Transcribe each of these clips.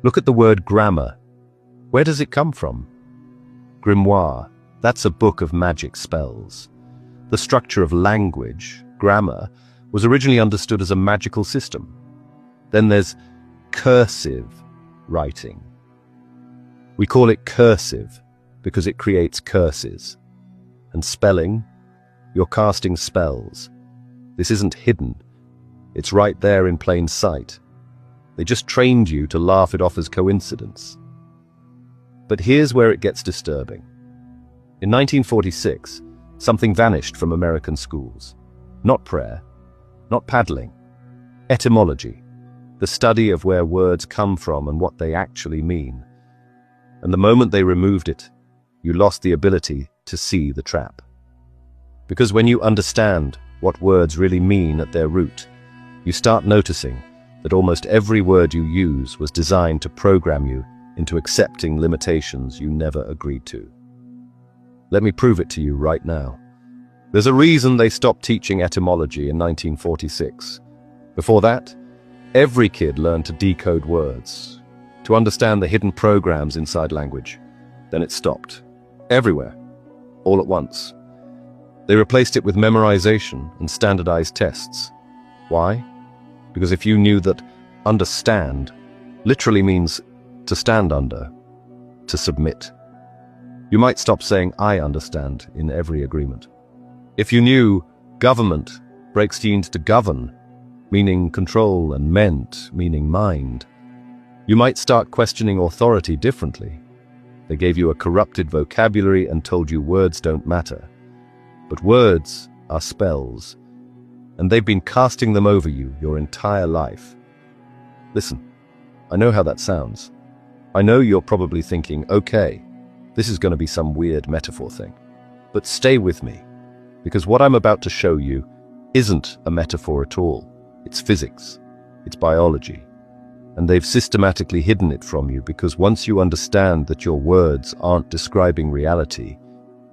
Look at the word grammar. Where does it come from? Grimoire, that's a book of magic spells. The structure of language, grammar, was originally understood as a magical system. Then there's cursive writing. We call it cursive because it creates curses. And spelling, you're casting spells. This isn't hidden. It's right there in plain sight. They just trained you to laugh it off as coincidence. But here's where it gets disturbing. In 1946, something vanished from American schools. Not prayer, not paddling. Etymology, the study of where words come from and what they actually mean. And the moment they removed it, you lost the ability to see the trap. Because when you understand what words really mean at their root, you start noticing that almost every word you use was designed to program you into accepting limitations you never agreed to. Let me prove it to you right now. There's a reason they stopped teaching etymology in 1946. Before that, every kid learned to decode words, to understand the hidden programs inside language. Then it stopped. Everywhere. All at once. They replaced it with memorization and standardized tests. Why? Because if you knew that understand literally means to stand under, to submit, you might stop saying I understand in every agreement. If you knew government breaks genes to govern, meaning control, and ment, meaning mind, you might start questioning authority differently. They gave you a corrupted vocabulary and told you words don't matter. But words are spells, and they've been casting them over you your entire life. Listen, I know how that sounds. I know you're probably thinking, okay, this is going to be some weird metaphor thing. But stay with me, because what I'm about to show you isn't a metaphor at all. It's physics. It's biology. And they've systematically hidden it from you because once you understand that your words aren't describing reality,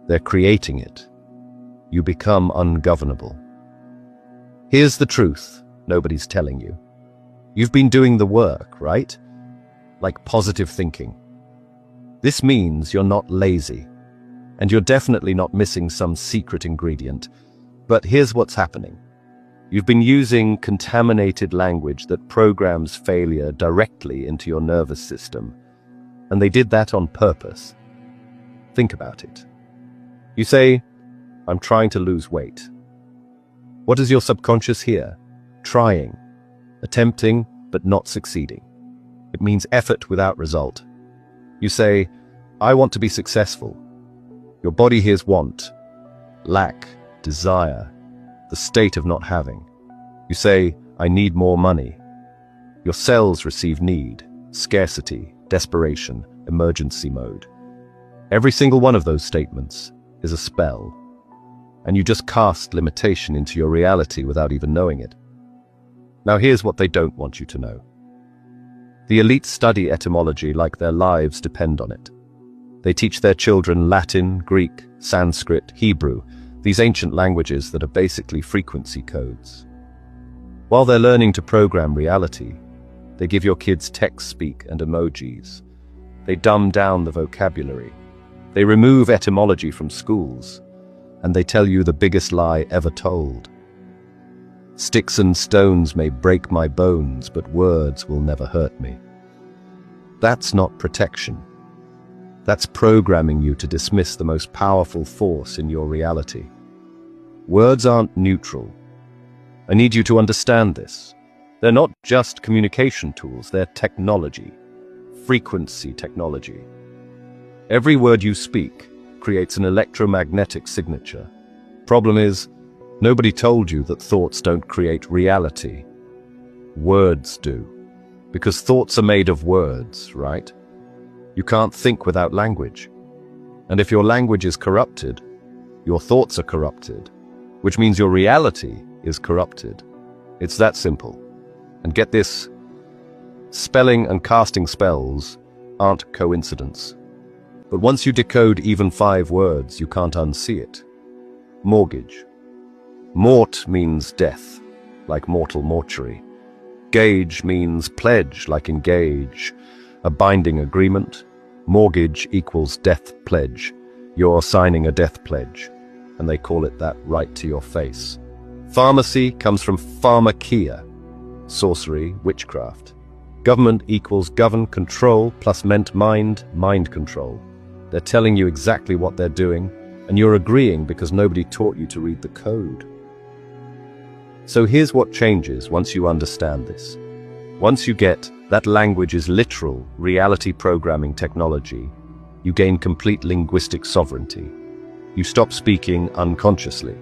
they're creating it, you become ungovernable. Here's the truth nobody's telling you. You've been doing the work, right? Like positive thinking. This means you're not lazy, and you're definitely not missing some secret ingredient. But here's what's happening. You've been using contaminated language that programs failure directly into your nervous system, and they did that on purpose. Think about it. You say, I'm trying to lose weight. What does your subconscious hear? Trying, attempting, but not succeeding. It means effort without result. You say, I want to be successful. Your body hears want, lack, desire, the state of not having. You say, I need more money. Your cells receive need, scarcity, desperation, emergency mode. Every single one of those statements is a spell, and you just cast limitation into your reality without even knowing it. Now here's what they don't want you to know. The elite study etymology like their lives depend on it. They teach their children Latin, Greek, Sanskrit, Hebrew, these ancient languages that are basically frequency codes. While they're learning to program reality, they give your kids text speak and emojis. They dumb down the vocabulary. They remove etymology from schools, and they tell you the biggest lie ever told. Sticks and stones may break my bones, but words will never hurt me. That's not protection. That's programming you to dismiss the most powerful force in your reality. Words aren't neutral. I need you to understand this. They're not just communication tools, they're technology. Frequency technology. Every word you speak creates an electromagnetic signature. Problem is, nobody told you that thoughts don't create reality. Words do. Because thoughts are made of words, right? You can't think without language. And if your language is corrupted, your thoughts are corrupted, which means your reality is corrupted. It's that simple. And get this, spelling and casting spells aren't coincidence. But once you decode even 5 words, you can't unsee it. Mortgage. Mort means death, like mortal mortuary. Gage means pledge, like engage. A binding agreement. Mortgage equals death pledge. You're signing a death pledge, and they call it that right to your face. Pharmacy comes from pharmakia, sorcery, witchcraft. Government equals govern, control, plus meant mind, mind control. They're telling you exactly what they're doing, and you're agreeing because nobody taught you to read the code. So here's what changes once you understand this. Once you get that language is literal, reality programming technology, you gain complete linguistic sovereignty. You stop speaking unconsciously.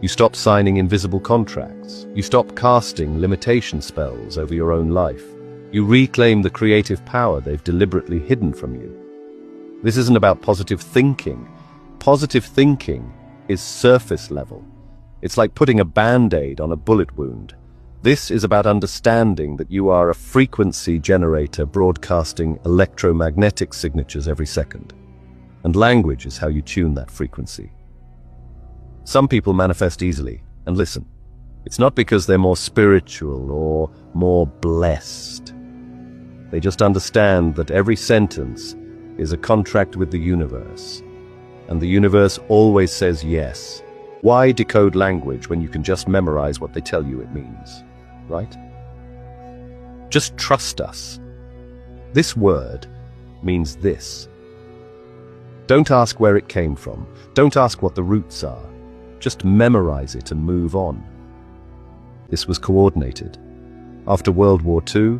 You stop signing invisible contracts. You stop casting limitation spells over your own life. You reclaim the creative power they've deliberately hidden from you. This isn't about positive thinking. Positive thinking is surface level. It's like putting a band-aid on a bullet wound. This is about understanding that you are a frequency generator broadcasting electromagnetic signatures every second. And language is how you tune that frequency. Some people manifest easily, and listen, it's not because they're more spiritual or more blessed. They just understand that every sentence is a contract with the universe, and the universe always says yes. Why decode language when you can just memorize what they tell you it means, right? Just trust us. This word means this. Don't ask where it came from. Don't ask what the roots are. Just memorize it and move on. This was coordinated. After World War II,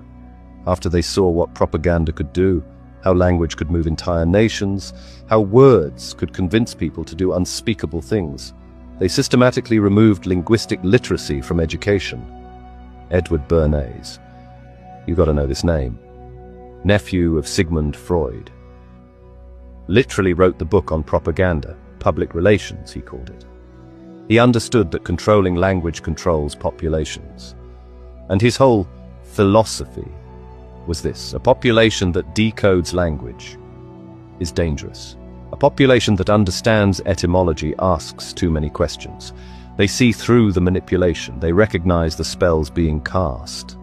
after they saw what propaganda could do, how language could move entire nations, how words could convince people to do unspeakable things, they systematically removed linguistic literacy from education. Edward Bernays. You gotta know this name. Nephew of Sigmund Freud. Literally wrote the book on propaganda, public relations, he called it. He understood that controlling language controls populations. And his whole philosophy was this: a population that decodes language is dangerous. A population that understands etymology asks too many questions. They see through the manipulation. They recognize the spells being cast.